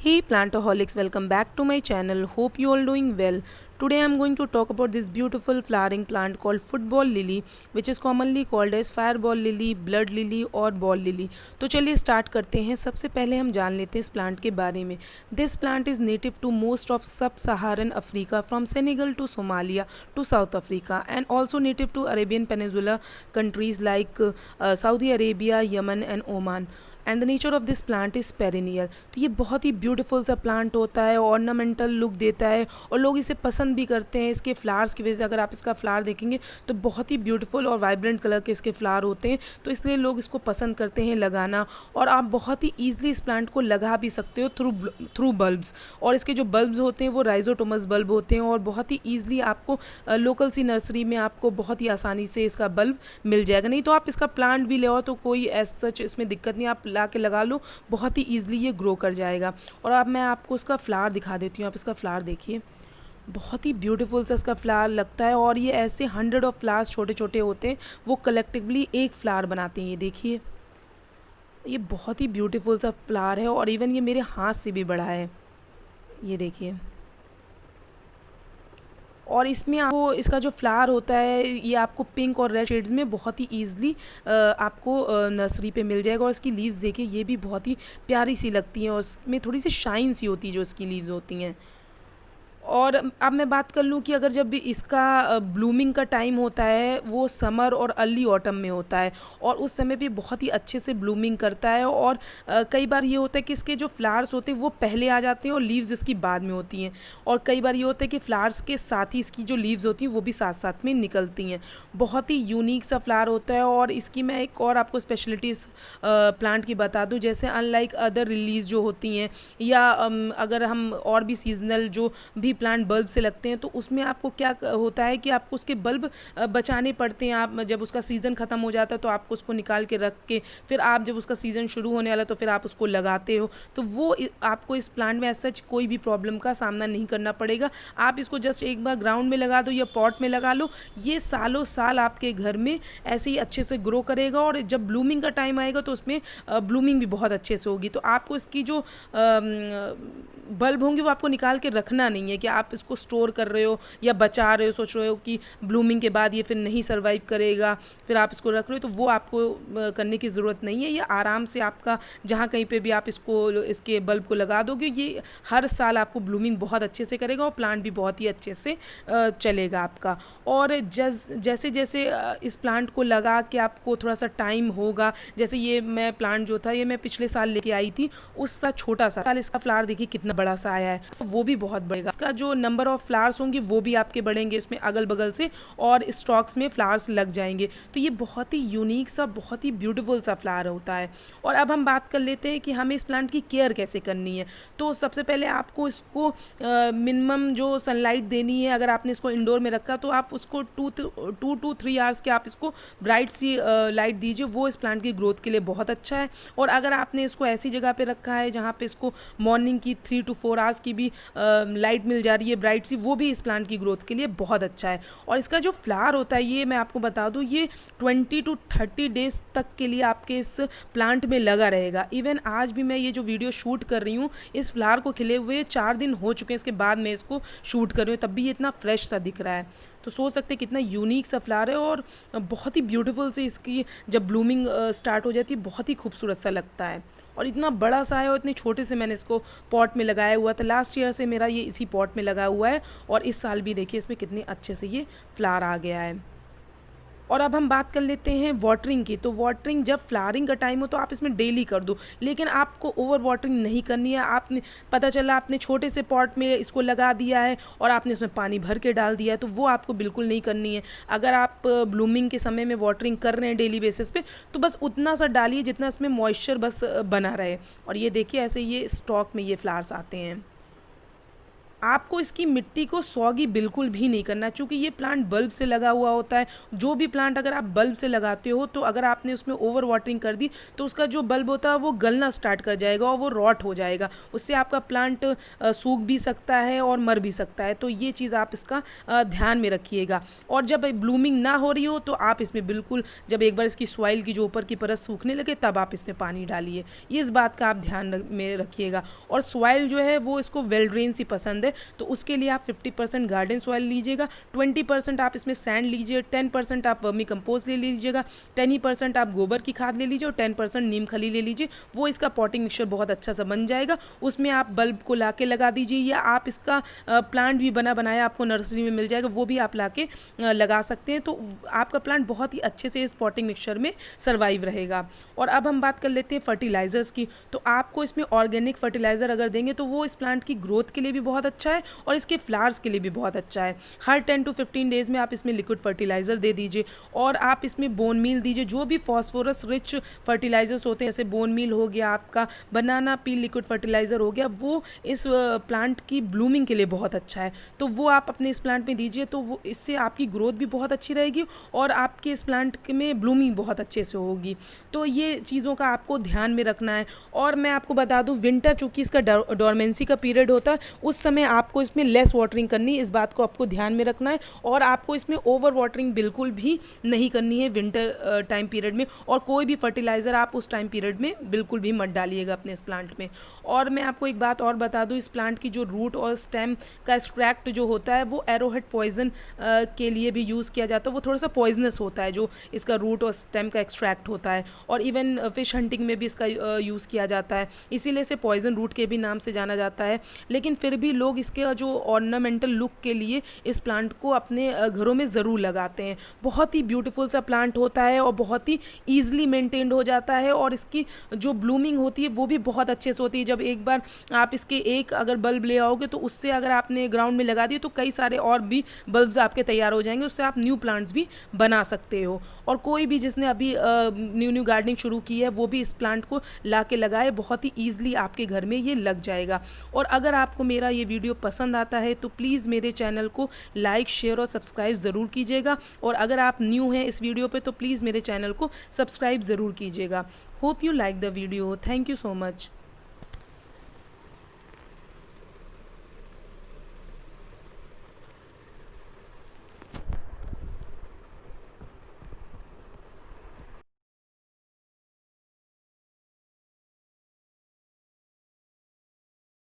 Hey plantaholics, welcome back to my channel. Hope you all doing well. Today I am going to talk about this beautiful flowering plant called football lily, which is commonly called as fireball lily, blood lily और ball lily. तो चलिए start करते हैं। सबसे पहले हम जान लेते हैं इस प्लांट के बारे में। This plant is native to most of sub Saharan Africa from Senegal to Somalia to South Africa and also native to Arabian peninsula countries like Saudi Arabia, Yemen and Oman. And the nature of this plant is perennial. तो ये बहुत ही beautiful सा plant होता है, ornamental look देता है और लोग इसे पसंद भी करते हैं इसके फ्लावर्स की वजह से। अगर आप इसका फ्लावर देखेंगे तो बहुत ही ब्यूटीफुल और वाइब्रेंट कलर के इसके फ्लावर होते हैं, तो इसलिए लोग इसको पसंद करते हैं लगाना। और आप बहुत ही ईजिली इस प्लांट को लगा भी सकते हो थ्रू बल्ब्स। और इसके जो बल्ब्स होते हैं वो राइजोटोमस बल्ब होते हैं और बहुत ही ईजिली आपको लोकल सी नर्सरी में आपको बहुत ही आसानी से इसका बल्ब मिल जाएगा। नहीं तो आप इसका प्लांट भी ले आओ तो कोई एज सच इसमें दिक्कत नहीं, आप ला के लगा लो, बहुत ही ईजिली ये ग्रो कर जाएगा। और अब मैं आपको इसका फ्लावर दिखा देती हूँ। आप इसका फ्लावर देखिए, बहुत ही ब्यूटीफुल सा इसका फ्लावर लगता है। और ये ऐसे 100 ऑफ फ्लावर्स छोटे छोटे होते हैं, वो कलेक्टिवली एक फ्लावर बनाते हैं। ये देखिए, ये बहुत ही ब्यूटीफुल सा फ्लावर है और इवन ये मेरे हाथ से भी बड़ा है। ये देखिए, और इसमें आपको इसका जो फ्लावर होता है ये आपको पिंक और रेड शेड्स में बहुत ही ईजिली आपको नर्सरी पे मिल जाएगा। और इसकी लीव्स देखिए, ये भी बहुत ही प्यारी सी लगती हैं और इसमें थोड़ी सी शाइन सी होती है जो इसकी लीव्स होती हैं। और अब मैं बात कर लूँ कि अगर जब भी इसका ब्लूमिंग का टाइम होता है वो समर और अर्ली ऑटम में होता है और उस समय भी बहुत ही अच्छे से ब्लूमिंग करता है। और कई बार ये होता है कि इसके जो फ्लावर्स होते हैं वो पहले आ जाते हैं और लीव्स इसकी बाद में होती हैं। और कई बार ये होता है कि फ्लावर्स के साथ ही इसकी जो लीव्स होती हैं वो भी साथ साथ में निकलती हैं। बहुत ही यूनिक सा फ्लावर होता है। और इसकी मैं एक और आपको स्पेशलिटी इस प्लांट की बता दूँ, जैसे अनलाइक अदर रिलीज जो होती हैं या अगर हम और भी सीजनल जो भी प्लांट बल्ब से लगते हैं तो उसमें आपको क्या होता है कि आपको उसके बल्ब बचाने पड़ते हैं। आप जब उसका सीज़न ख़त्म हो जाता है तो आपको उसको निकाल के रख के फिर आप जब उसका सीज़न शुरू होने वाला तो फिर आप उसको लगाते हो। तो वो आपको इस प्लांट में ऐसा कोई भी प्रॉब्लम का सामना नहीं करना पड़ेगा। आप इसको जस्ट एक बार ग्राउंड में लगा दो या पॉट में लगा लो, ये सालों साल आपके घर में ऐसे ही अच्छे से ग्रो करेगा। और जब ब्लूमिंग का टाइम आएगा तो उसमें ब्लूमिंग भी बहुत अच्छे से होगी। तो आपको इसकी जो बल्ब होंगे वो आपको निकाल के रखना नहीं है कि आप इसको स्टोर कर रहे हो या बचा रहे हो, सोच रहे हो कि ब्लूमिंग के बाद ये फिर नहीं सर्वाइव करेगा, फिर आप इसको रख रहे हो, तो वो आपको करने की ज़रूरत नहीं है। ये आराम से आपका जहाँ कहीं पे भी आप इसके बल्ब को लगा दोगे, ये हर साल आपको ब्लूमिंग बहुत अच्छे से करेगा और प्लांट भी बहुत ही अच्छे से चलेगा आपका। और जैसे जैसे इस प्लांट को लगा के आपको थोड़ा सा टाइम होगा, जैसे ये मैं प्लांट जो था ये मैं पिछले साल लेके आई थी, उसका छोटा सा साल इसका फ्लावर देखिए कितना बड़ा सा आया है, वो भी बहुत बढ़ेगा। इसका जो नंबर ऑफ फ्लावर्स होंगे वो भी आपके बढ़ेंगे इसमें अगल बगल से और स्टॉक्स में फ्लावर्स लग जाएंगे। तो ये बहुत ही यूनिक सा, बहुत ही ब्यूटीफुल सा फ्लावर होता है। और अब हम बात कर लेते हैं कि हमें इस प्लांट की केयर कैसे करनी है। तो सबसे पहले आपको इसको मिनिमम जो सनलाइट देनी है, अगर आपने इसको इंडोर में रखा तो आप उसको 2 to 3 आवर्स के आप इसको ब्राइट सी लाइट दीजिए, वो इस प्लांट की ग्रोथ के लिए बहुत अच्छा है। और अगर आपने इसको ऐसी जगह पे रखा है जहाँ पे इसको मॉर्निंग की 3 to 4 आवर्स की भी लाइट मिल जा रही है ब्राइट सी, वो भी इस प्लांट की ग्रोथ के लिए बहुत अच्छा है। और इसका जो फ्लावर होता है ये मैं आपको बता दूं, ये 20 to 30 डेज तक के लिए आपके इस प्लांट में लगा रहेगा। इवन आज भी मैं ये जो वीडियो शूट कर रही हूँ इस फ्लावर को खिले हुए 4 दिन हो चुके हैं, इसके बाद मैं इसको शूट कर रही हूँ, तब भी ये इतना फ्रेश सा दिख रहा है। तो सोच सकते हैं कितना यूनिक सा फ्लावर है और बहुत ही ब्यूटीफुल से इसकी जब ब्लूमिंग स्टार्ट हो जाती है बहुत ही खूबसूरत सा लगता है। और इतना बड़ा सा है और इतने छोटे से मैंने इसको पॉट में लगाया हुआ था। लास्ट ईयर से मेरा ये इसी पॉट में लगा हुआ है और इस साल भी देखिए इसमें कितने अच्छे से ये फ्लावर आ गया है। और अब हम बात कर लेते हैं वाटरिंग की। तो वाटरिंग जब फ्लावरिंग का टाइम हो तो आप इसमें डेली कर दो, लेकिन आपको ओवर वाटरिंग नहीं करनी है। आपने पता चला आपने छोटे से पॉट में इसको लगा दिया है और आपने इसमें पानी भर के डाल दिया है, तो वो आपको बिल्कुल नहीं करनी है। अगर आप ब्लूमिंग के समय में वाटरिंग कर रहे हैं डेली बेसिस पे तो बस उतना सा डालिए जितना इसमें मॉइस्चर बस बना रहे। और ये देखिए ऐसे ये स्टॉक में ये फ्लावर्स आते हैं। आपको इसकी मिट्टी को सॉगी बिल्कुल भी नहीं करना, चूँकि ये प्लांट बल्ब से लगा हुआ होता है। जो भी प्लांट अगर आप बल्ब से लगाते हो तो अगर आपने उसमें ओवर वाटरिंग कर दी तो उसका जो बल्ब होता है वो गलना स्टार्ट कर जाएगा और वो रॉट हो जाएगा। उससे आपका प्लांट सूख भी सकता है और मर भी सकता है। तो ये चीज़ आप इसका ध्यान में रखिएगा। और जब ब्लूमिंग ना हो रही हो तो आप इसमें बिल्कुल, जब एक बार इसकी सॉइल की जो ऊपर की परत सूखने लगे तब आप इसमें पानी डालिए। ये इस बात का आप ध्यान में रखिएगा। और सॉइल जो है वो इसको वेल ड्रेन सी पसंद है, तो उसके लिए आप 50% गार्डन सॉइल लीजिएगा, 20% आप इसमें सैंड लीजिए, 10% आप वर्मी कंपोस्ट ले लीजिएगा, 10% आप गोबर की खाद ले लीजिए और 10% नीम खली ले लीजिए। वो इसका पॉटिंग मिक्सचर बहुत अच्छा सा बन जाएगा। उसमें आप बल्ब को ला के लगा दीजिए, या आप इसका प्लांट भी बना बनाया आपको नर्सरी में मिल जाएगा, वो भी आप ला के लगा सकते हैं। तो आपका प्लांट बहुत ही अच्छे से इस पॉटिंग मिक्सचर में सर्वाइव रहेगा। और अब हम बात कर लेते हैं फर्टिलाइज़र्स की। तो आपको इसमें ऑर्गेनिक फर्टिलाइज़र अगर देंगे तो वो इस प्लांट की ग्रोथ के लिए भी बहुत अच्छा है और इसके फ्लावर्स के लिए भी बहुत अच्छा है। हर 10 to 15 डेज़ में आप इसमें लिक्विड फर्टिलाइज़र दे दीजिए और आप इसमें बोन मील दीजिए। जो भी फॉस्फोरस रिच फर्टिलाइजर्स होते हैं, जैसे बोन मील हो गया, आपका बनाना पील लिक्विड फर्टिलाइज़र हो गया, वो इस प्लांट की ब्लूमिंग के लिए बहुत अच्छा है। तो वो आप अपने इस प्लांट में दीजिए, तो वो इससे आपकी ग्रोथ भी बहुत अच्छी रहेगी और आपके इस प्लांट में ब्लूमिंग बहुत अच्छे से होगी। तो ये चीज़ों का आपको ध्यान में रखना है। और मैं आपको बता दूं, विंटर चूँकि इसका डोरमेंसी का पीरियड होता है, उस समय आपको इसमें लेस वाटरिंग करनी है। इस बात को आपको ध्यान में रखना है और आपको इसमें ओवर वाटरिंग बिल्कुल भी नहीं करनी है विंटर टाइम पीरियड में। और कोई भी फर्टिलाइज़र आप उस टाइम पीरियड में बिल्कुल भी मत डालिएगा अपने इस प्लांट में। और मैं आपको एक बात और बता दूं, इस प्लांट की जो रूट और स्टेम का एक्सट्रैक्ट जो होता है वो एरोहेड पॉइजन के लिए भी यूज़ किया जाता है। वो थोड़ा सा पॉइजनस होता है जो इसका रूट और स्टेम का एक्सट्रैक्ट होता है, और इवन फिश हंटिंग में भी इसका यूज़ किया जाता है, इसीलिए इसे पॉइजन रूट के भी नाम से जाना जाता है। लेकिन फिर भी लोग इसके जो ऑर्नामेंटल लुक के लिए इस प्लांट को अपने घरों में ज़रूर लगाते हैं। बहुत ही ब्यूटीफुल सा प्लांट होता है और बहुत ही ईजिली मेंटेन्ड हो जाता है, और इसकी जो ब्लूमिंग होती है वो भी बहुत अच्छे से होती है। जब एक बार आप इसके एक अगर बल्ब ले आओगे तो उससे अगर आपने ग्राउंड में लगा दिए तो कई सारे और भी बल्ब्स आपके तैयार हो जाएंगे, उससे आप न्यू प्लांट्स भी बना सकते हो। और कोई भी जिसने अभी न्यू गार्डनिंग शुरू की है वो भी इस प्लांट को ला के लगाए, बहुत ही ईजिली आपके घर में ये लग जाएगा। और अगर आपको मेरा ये वीडियो पसंद आता है तो प्लीज़ मेरे चैनल को लाइक, शेयर और सब्सक्राइब ज़रूर कीजिएगा। और अगर आप न्यू हैं इस वीडियो पे तो प्लीज़ मेरे चैनल को सब्सक्राइब ज़रूर कीजिएगा। Hope you like the video. Thank you so much.